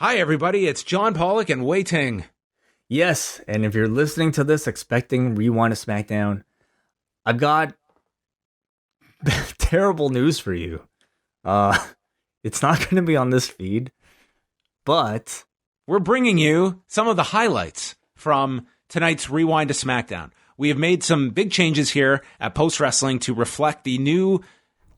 Hi, everybody. It's John Pollock and Wei Ting. Yes, and if you're listening to this expecting Rewind-A-SmackDown, I've got terrible news for you. It's not going to be on this feed, but we're bringing you some of the highlights from tonight's Rewind-A-SmackDown. We have made some big changes here at Post Wrestling to reflect the new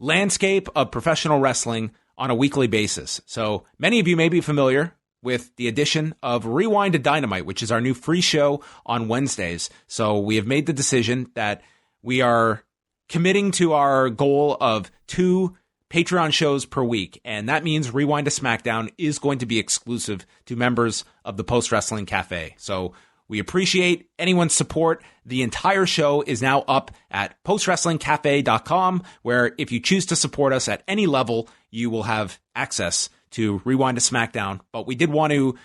landscape of professional wrestling on a weekly basis. So many of you may be familiar with the addition of Rewind-A-Dynamite, which is our new free show on Wednesdays. So we have made the decision that we are committing to our goal of 2 Patreon shows per week. And that means Rewind-A-SmackDown is going to be exclusive to members of the Post Wrestling Cafe. So we appreciate anyone's support. The entire show is now up at postwrestlingcafe.com, where if you choose to support us at any level, you will have access to Rewind-A-SmackDown. But we did want to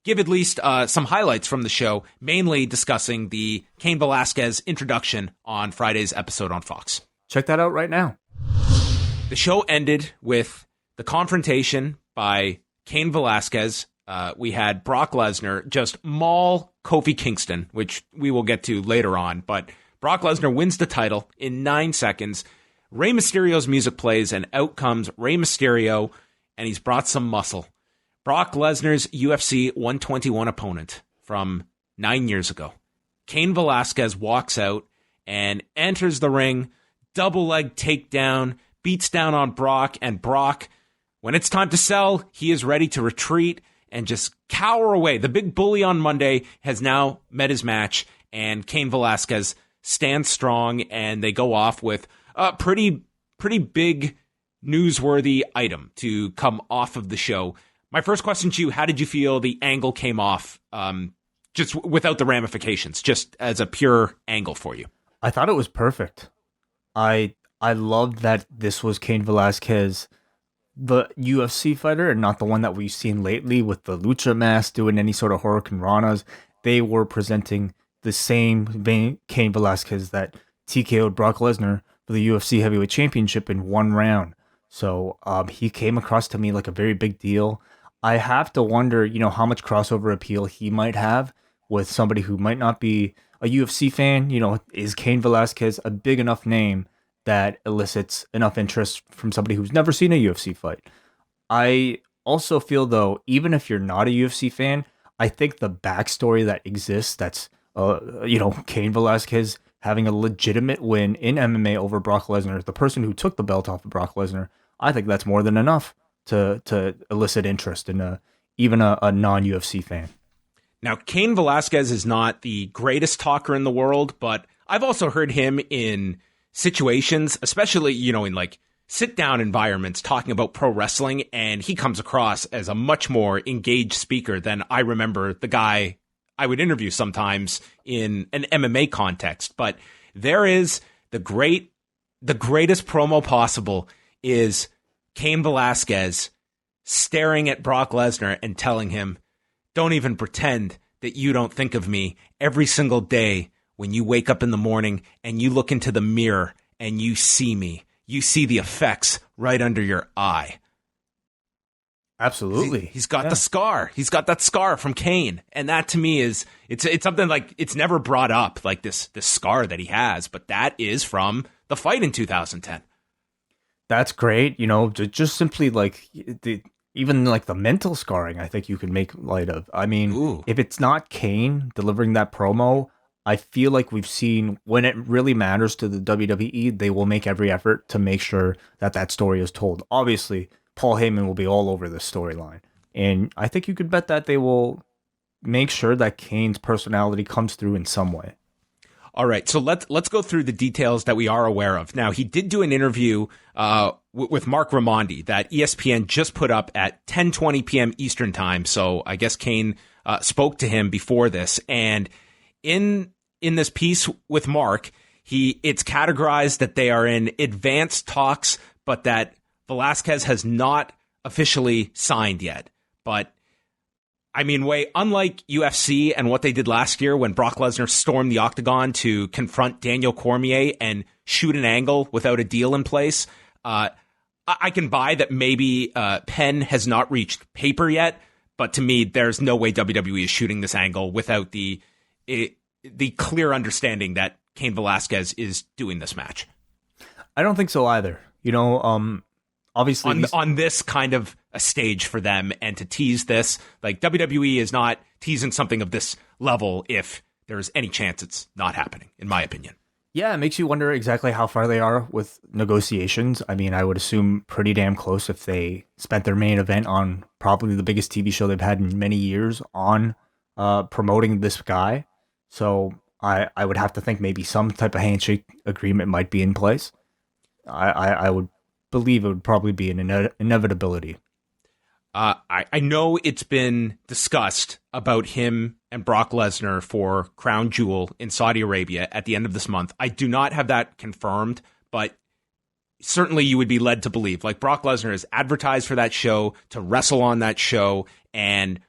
give at least some highlights from the show, mainly discussing the Cain Velasquez introduction on Friday's episode on Fox. Check that out right now. The show ended with the confrontation by Cain Velasquez. We had Brock Lesnar just maul Kofi Kingston, which we will get to later on. But Brock Lesnar wins the title in 9 seconds. Rey Mysterio's music plays, and out comes Rey Mysterio, and he's brought some muscle. Brock Lesnar's UFC 121 opponent from 9 years ago. Cain Velasquez walks out and enters the ring, double leg takedown, beats down on Brock, and Brock, when it's time to sell, he is ready to retreat and just cower away. The big bully on Monday has now met his match, and Cain Velasquez stands strong, and they go off with a pretty big newsworthy item to come off of the show. My first question to you, how did you feel the angle came off, just without the ramifications, just as a pure angle for you? I thought it was perfect. I loved that this was Cain Velasquez, the UFC fighter, and not the one that we've seen lately with the lucha mask doing any sort of Hurricane Ranas. They were presenting the same Cain Velasquez that TKO'd Brock Lesnar for the UFC Heavyweight Championship in 1 round. So he came across to me like a very big deal. I have to wonder, how much crossover appeal he might have with somebody who might not be a UFC fan. Is Cain Velasquez a big enough name that elicits enough interest from somebody who's never seen a UFC fight? I also feel, though, even if you're not a UFC fan, I think the backstory that exists, that's, Cain Velasquez having a legitimate win in MMA over Brock Lesnar, the person who took the belt off of Brock Lesnar, I think that's more than enough to elicit interest in even a non-UFC fan. Now, Cain Velasquez is not the greatest talker in the world, but I've also heard him in situations, especially, in like sit-down environments talking about pro wrestling, and he comes across as a much more engaged speaker than I remember the guy I would interview sometimes in an MMA context. But there is the greatest promo possible is Cain Velasquez staring at Brock Lesnar and telling him, "Don't even pretend that you don't think of me every single day when you wake up in the morning and you look into the mirror and you see me. You see the effects right under your eye." Absolutely. He's got the scar. He's got that scar from Cain. And that to me is, it's something like, it's never brought up, like this scar that he has, but that is from the fight in 2010. That's great. Just simply like even like the mental scarring, I think you can make light of. I mean, if it's not Cain delivering that promo, I feel like we've seen when it really matters to the WWE, they will make every effort to make sure that story is told. Obviously, Paul Heyman will be all over this storyline. And I think you could bet that they will make sure that Cain's personality comes through in some way. All right, so let's go through the details that we are aware of. Now, he did do an interview with Mark Raimondi that ESPN just put up at 10:20 p.m. Eastern time. So I guess Cain spoke to him before this. And in this piece with Mark, it's categorized that they are in advanced talks, but that Velasquez has not officially signed yet. But I mean, unlike UFC and what they did last year when Brock Lesnar stormed the octagon to confront Daniel Cormier and shoot an angle without a deal in place, I can buy that maybe pen has not reached paper yet, But to me, there's no way WWE is shooting this angle without the clear understanding that Cain Velasquez is doing this match. I don't think so either. Obviously on this kind of a stage for them, and to tease this, like WWE is not teasing something of this level if there's any chance it's not happening, in my opinion. Yeah, it makes you wonder exactly how far they are with negotiations. I mean, I would assume pretty damn close if they spent their main event on probably the biggest TV show they've had in many years on promoting this guy. So I would have to think maybe some type of handshake agreement might be in place. I would believe it would probably be an inevitability. I know it's been discussed about him and Brock Lesnar for Crown Jewel in Saudi Arabia at the end of this month. I do not have that confirmed, but certainly you would be led to believe. Like, Brock Lesnar is advertised for that show, to wrestle on that show, and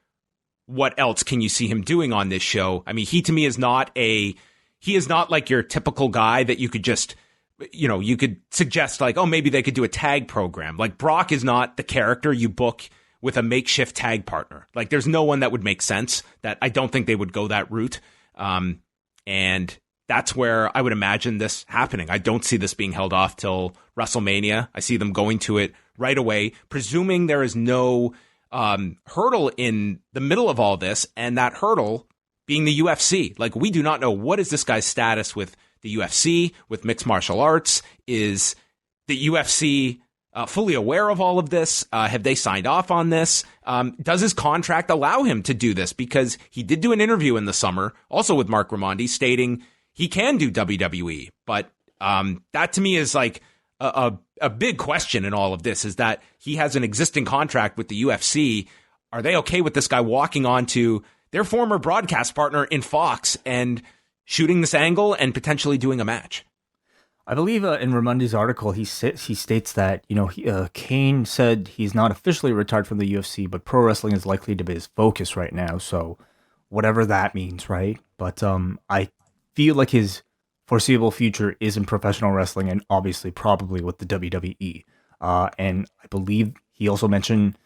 what else can you see him doing on this show? I mean, he to me is not like your typical guy that you could just, you could suggest like, oh, maybe they could do a tag program. Like, Brock is not the character you book with a makeshift tag partner. Like, there's no one that would make sense. That I don't think they would go that route. And that's where I would imagine this happening. I don't see this being held off till WrestleMania. I see them going to it right away, presuming there is no hurdle in the middle of all this, and that hurdle being the UFC. Like, we do not know what is this guy's status with the UFC, with mixed martial arts. Is the UFC fully aware of all of this? Have they signed off on this? Does his contract allow him to do this? Because he did do an interview in the summer, also with Mark Raimondi, stating he can do WWE. But that to me is like a big question in all of this, is that he has an existing contract with the UFC. Are they okay with this guy walking onto their former broadcast partner in Fox and shooting this angle and potentially doing a match? I believe in Raimondi's article, he states that, Cain said he's not officially retired from the UFC, but pro wrestling is likely to be his focus right now. So whatever that means, right? But I feel like his foreseeable future is in professional wrestling, and probably with the WWE. And I believe he also mentioned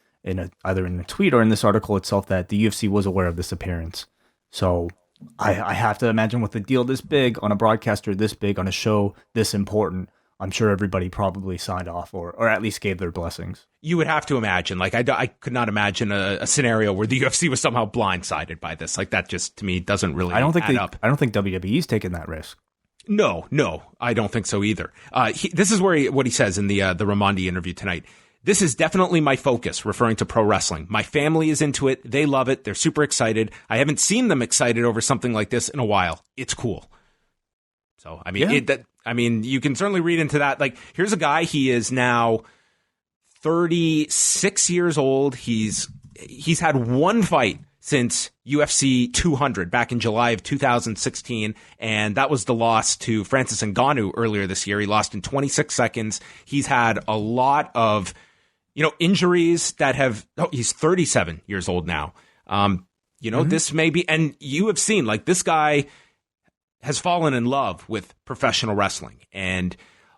either in the tweet or in this article itself that the UFC was aware of this appearance. So I have to imagine with a deal this big, on a broadcaster this big, on a show this important, I'm sure everybody probably signed off or at least gave their blessings. You would have to imagine. Like, I could not imagine a scenario where the UFC was somehow blindsided by this. Like, that just, to me, doesn't really add up. I don't think WWE's taking that risk. No, I don't think so either. This is what he says in the Raimondi interview tonight. This is definitely my focus, referring to pro wrestling. My family is into it. They love it. They're super excited. I haven't seen them excited over something like this in a while. It's cool. So, I mean, you can certainly read into that. Like, here's a guy, he is now 36 years old. He's had one fight since UFC 200 back in July of 2016, and that was the loss to Francis Ngannou earlier this year. He lost in 26 seconds. He's had a lot of injuries that have, he's 37 years old now. This may be, and you have seen, like, this guy has fallen in love with professional wrestling. And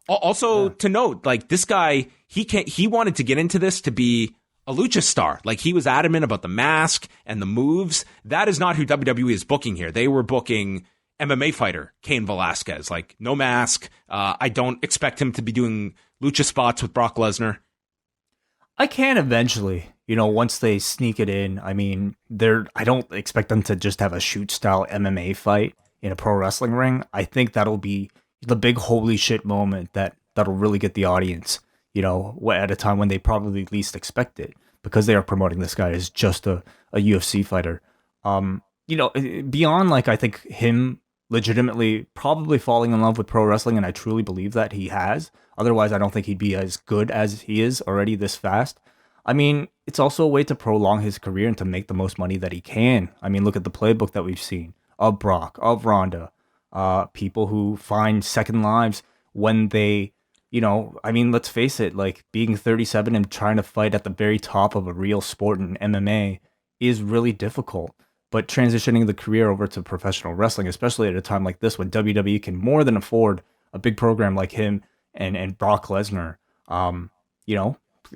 also to note, like, this guy, he wanted to get into this to be a lucha star. Like, he was adamant about the mask and the moves. That is not who WWE is booking here. They were booking MMA fighter Cain Velasquez. Like, no mask. I don't expect him to be doing lucha spots with Brock Lesnar. I can eventually, once they sneak it in. I mean, I don't expect them to just have a shoot style MMA fight in a pro wrestling ring. I think that'll be the big holy shit moment that'll really get the audience, at a time when they probably least expect it, because they are promoting this guy as just a UFC fighter. Beyond, like, I think him legitimately probably falling in love with pro wrestling, and I truly believe that he has. Otherwise, I don't think he'd be as good as he is already this fast. I mean, it's also a way to prolong his career and to make the most money that he can. I mean, look at the playbook that we've seen of Brock, of Ronda, people who find second lives when they, let's face it, like, being 37 and trying to fight at the very top of a real sport in MMA is really difficult. But transitioning the career over to professional wrestling, especially at a time like this when WWE can more than afford a big program like him and Brock Lesnar,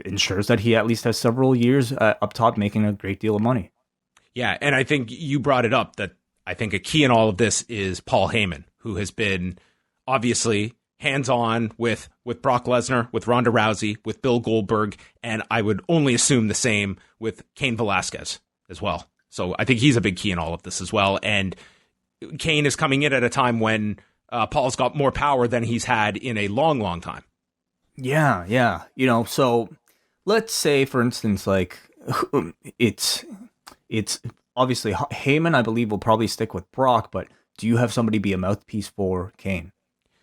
ensures that he at least has several years up top making a great deal of money. Yeah, and I think you brought it up that I think a key in all of this is Paul Heyman, who has been obviously hands-on with Brock Lesnar, with Ronda Rousey, with Bill Goldberg, and I would only assume the same with Cain Velasquez as well. So I think he's a big key in all of this as well. And Cain is coming in at a time when Paul's got more power than he's had in a long, long time. Yeah. So let's say, for instance, like it's obviously Heyman, I believe, will probably stick with Brock, but do you have somebody be a mouthpiece for Cain?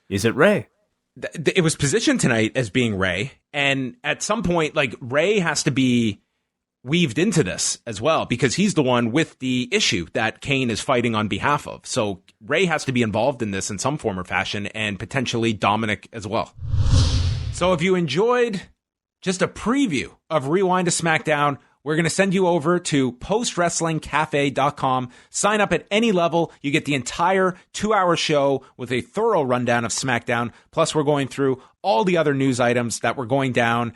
Is it Ray? It was positioned tonight as being Ray, and at some point, like, Ray has to be weaved into this as well, because he's the one with the issue that Cain is fighting on behalf of. So Ray has to be involved in this in some form or fashion, and potentially Dominic as well. So if you enjoyed just a preview of Rewind-A-SmackDown, we're going to send you over to postwrestlingcafe.com. Sign up at any level. You get the entire 2-hour show with a thorough rundown of SmackDown. Plus, we're going through all the other news items that were going down.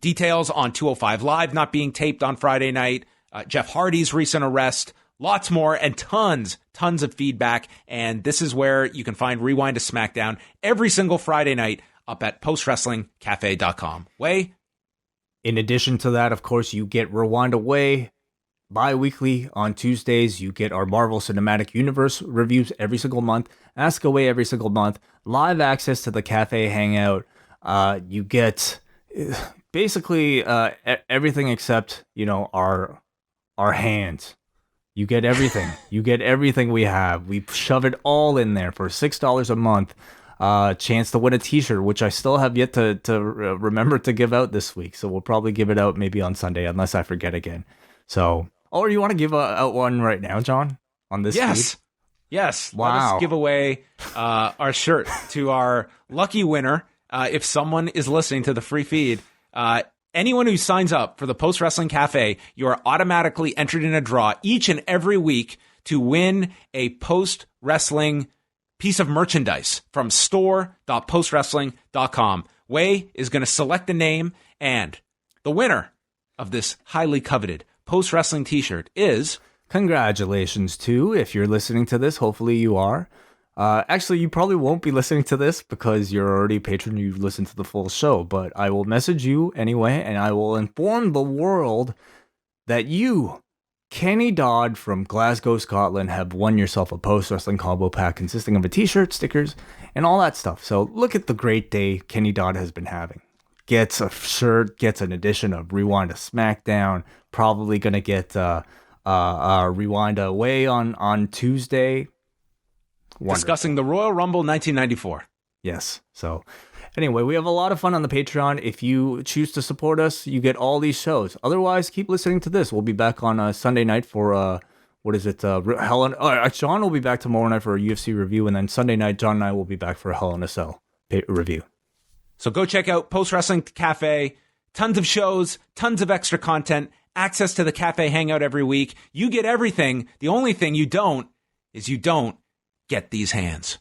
Details on 205 Live not being taped on Friday night. Jeff Hardy's recent arrest. Lots more and tons of feedback. And this is where you can find Rewind-A-SmackDown every single Friday night up at postwrestlingcafe.com. Way. In addition to that, of course, you get Rewind-A-Wai bi-weekly on Tuesdays. You get our Marvel Cinematic Universe reviews every single month. Ask-A-Wai every single month. Live access to the cafe hangout. You get basically everything except, our hands. You get everything. You get everything we have. We shove it all in there for $6 a month. Chance to win a t-shirt, which I still have yet to remember to give out this week. So we'll probably give it out maybe on Sunday, unless I forget again. So, or you want to give out one right now, John, on this feed? Yes. Wow. Let us give away our shirt to our lucky winner. If someone is listening to the free feed, anyone who signs up for the Post Wrestling Cafe, you are automatically entered in a draw each and every week to win a Post Wrestling piece of merchandise from store.postwrestling.com. Way is going to select the name, and the winner of this highly coveted Post Wrestling t-shirt is... Congratulations to, if you're listening to this, hopefully you are. Actually, you probably won't be listening to this because you're already a patron, you've listened to the full show, but I will message you anyway, and I will inform the world that you, Kenny Dodd from Glasgow, Scotland, have won yourself a Post Wrestling combo pack consisting of a t-shirt, stickers, and all that stuff. So look at the great day Kenny Dodd has been having. Gets a shirt, gets an edition of Rewind-A-SmackDown, probably going to get Rewind-A-Wai on Tuesday. Wonderful. Discussing the Royal Rumble 1994. Yes. So anyway, we have a lot of fun on the Patreon. If you choose to support us, you get all these shows. Otherwise, keep listening to this. We'll be back on Sunday night for, John will be back tomorrow night for a UFC review. And then Sunday night, John and I will be back for a Hell in a Cell review. So go check out Post Wrestling Cafe. Tons of shows, tons of extra content, access to the cafe hangout every week. You get everything. The only thing you don't is you don't get these hands.